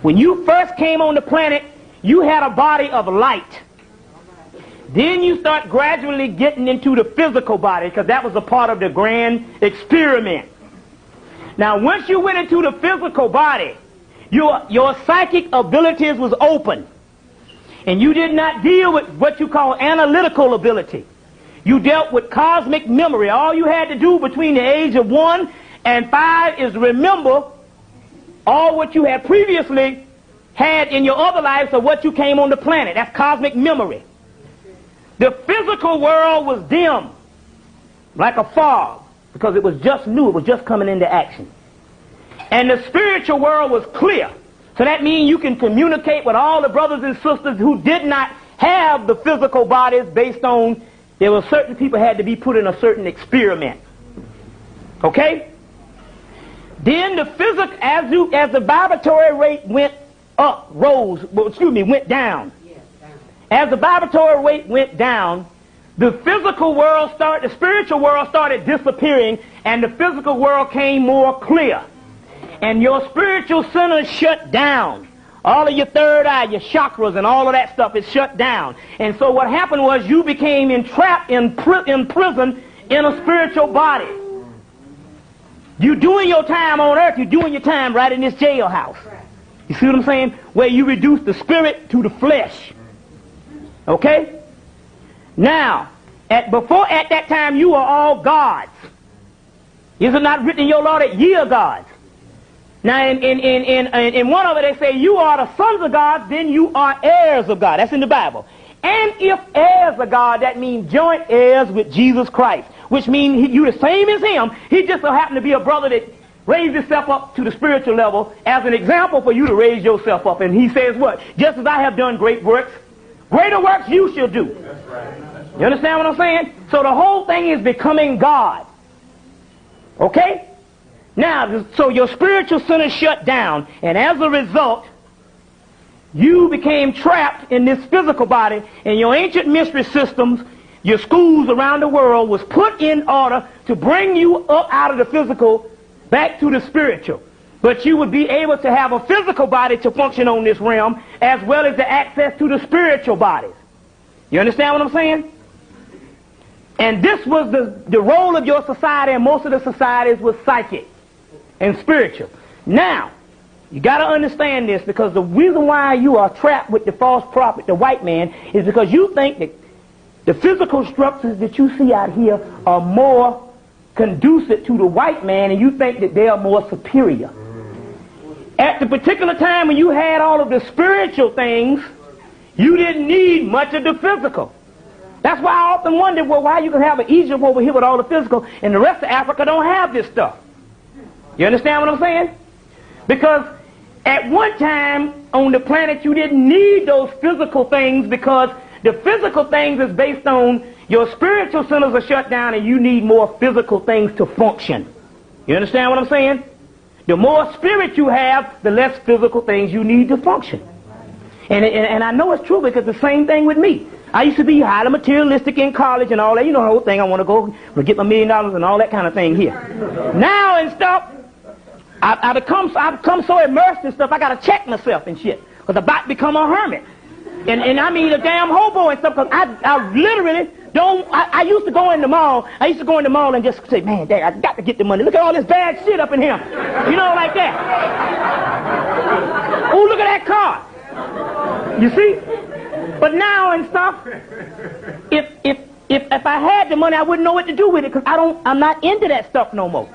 When you first came on the planet, you had a body of light. Then you start gradually getting into the physical body, because that was a part of the grand experiment. Now, once you went into the physical body, your psychic abilities was open. And you did not deal with what you call analytical ability. You dealt with cosmic memory. All you had to do between the age of 1 and 5 is remember all what you had previously had in your other lives of what you came on the planet. That's cosmic memory. The physical world was dim, like a fog, because it was just new. It was just coming into action. And the spiritual world was clear. So that means you can communicate with all the brothers and sisters who did not have the physical bodies based on there were certain people had to be put in a certain experiment. Okay? Then the physical, as the vibratory rate went up, went down. As the vibratory rate went down, the physical world the spiritual world started disappearing, and the physical world came more clear. And your spiritual center shut down. All of your third eye, your chakras, and all of that stuff is shut down. And so what happened was you became entrapped, imprisoned in a spiritual body. You're doing your time on earth, you're doing your time right in this jailhouse. You see what I'm saying? Where you reduce the spirit to the flesh. Okay? Now, at that time, you are all gods. Is it not written in your law that ye are gods? Now, in one of it, they say you are the sons of God, then you are heirs of God. That's in the Bible. And if heirs of God, that means joint heirs with Jesus Christ, which means you the same as him. He just so happened to be a brother that raised himself up to the spiritual level as an example for you to raise yourself up. And he says what? Just as I have done great works, greater works you shall do. That's right. You understand what I'm saying? So the whole thing is becoming God. Okay? Now, so your spiritual center shut down, and as a result, you became trapped in this physical body, and your ancient mystery systems, your schools around the world, was put in order to bring you up out of the physical back to the spiritual. But you would be able to have a physical body to function on this realm, as well as the access to the spiritual bodies. You understand what I'm saying? And this was the role of your society, and most of the societies was psychic and spiritual. Now, you got to understand this, because the reason why you are trapped with the false prophet, the white man, is because you think that the physical structures that you see out here are more conducive to the white man, and you think that they are more superior. At the particular time when you had all of the spiritual things, you didn't need much of the physical. That's why I often wonder, well, why you can have an Egypt over here with all the physical, and the rest of Africa don't have this stuff. You understand what I'm saying? Because at one time on the planet you didn't need those physical things, because the physical things is based on your spiritual centers are shut down, and you need more physical things to function. You understand what I'm saying? The more spirit you have, the less physical things you need to function. And I know it's true, because the same thing with me. I used to be highly materialistic in college and all that. You know the whole thing. I want to go get my $1 million and all that kind of thing here. Now and stuff, I've become so immersed in stuff, I got to check myself and shit. Because I'm about to become a hermit. And I mean a damn hobo and stuff, because I literally don't, I used to go in the mall. I used to go in the mall and just say, man, Dad, I got to get the money. Look at all this bad shit up in here. You know, like that. Oh, look at that car. You see? But now and stuff, if I had the money, I wouldn't know what to do with it, because I'm not into that stuff no more.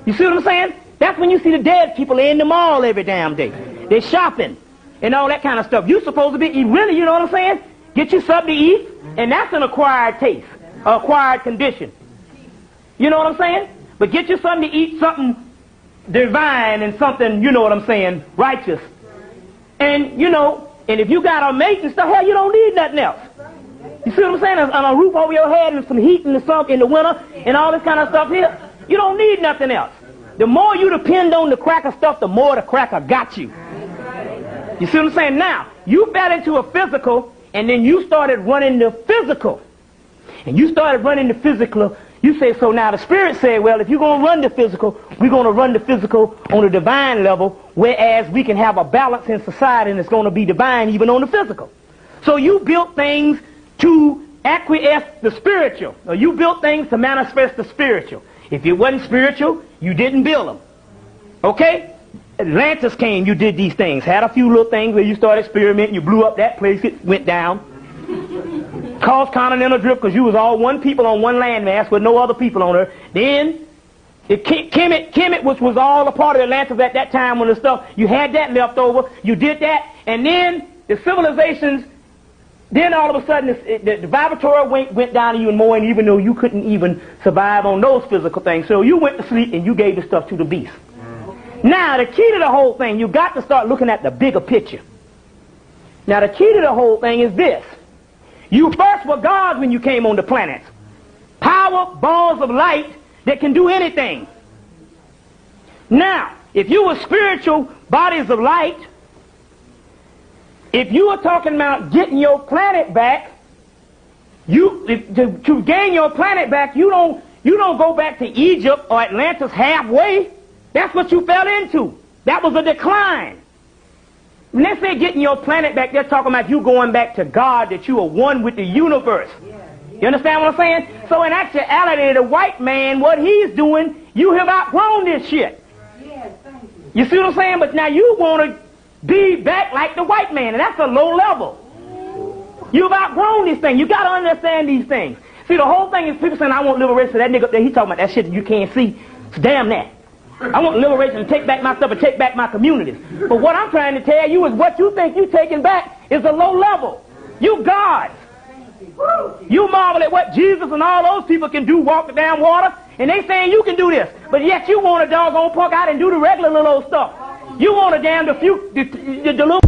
You see what I'm saying? That's when you see the dead people in the mall every damn day. They're shopping and all that kind of stuff. You're supposed to be, really, you know what I'm saying? Get you something to eat, and that's an acquired taste, acquired condition. You know what I'm saying? But get you something to eat, something divine and something, you know what I'm saying, righteous. And, you know, and if you got a mate and stuff, hell, you don't need nothing else. You see what I'm saying? On a roof over your head and some heat in the winter and all this kind of stuff here, you don't need nothing else. The more you depend on the cracker stuff, the more the cracker got you. You see what I'm saying? Now, you fell into a physical, and then you started running the physical. And you started running the physical, You say, so now the Spirit said, well, if you're going to run the physical, we're going to run the physical on a divine level, whereas we can have a balance in society and it's going to be divine even on the physical. So you built things to acquiesce the spiritual. Or you built things to manifest the spiritual. If it wasn't spiritual, you didn't build them. Okay? Atlantis came, you did these things. Had a few little things where you started experimenting, you blew up that place, it went down. Caused continental drift because you was all one people on one landmass with no other people on Earth. Then, Kemet, which was all a part of Atlantis at that time when the stuff, you had that left over, you did that, and then the civilizations, then all of a sudden the vibratory went down to you and more, and even though you couldn't even survive on those physical things, so you went to sleep and you gave the stuff to the beast. Now, the key to the whole thing, you got to start looking at the bigger picture. Now, the key to the whole thing is this. You first were gods when you came on the planet. Power, balls of light that can do anything. Now, if you were spiritual bodies of light, if you were talking about getting your planet back, to gain your planet back, you don't go back to Egypt or Atlantis halfway. That's what you fell into. That was a decline. When they say getting your planet back, they're talking about you going back to God, that you are one with the universe. You understand what I'm saying? So in actuality, the white man, what he's doing, you have outgrown this shit. Yes, thank you. You see what I'm saying? But now you want to be back like the white man, and that's a low level. You've outgrown this thing. You got to understand these things. See, the whole thing is people saying, I want liberation. That nigga up there, he talking about that shit that you can't see. Damn that. I want liberation to take back my stuff and take back my communities. But what I'm trying to tell you is what you think you're taking back is a low level. You gods. You marvel at what Jesus and all those people can do, walk down water, and they saying you can do this. But yet you want a doggone punk out and do the regular little old stuff. You want a damn the little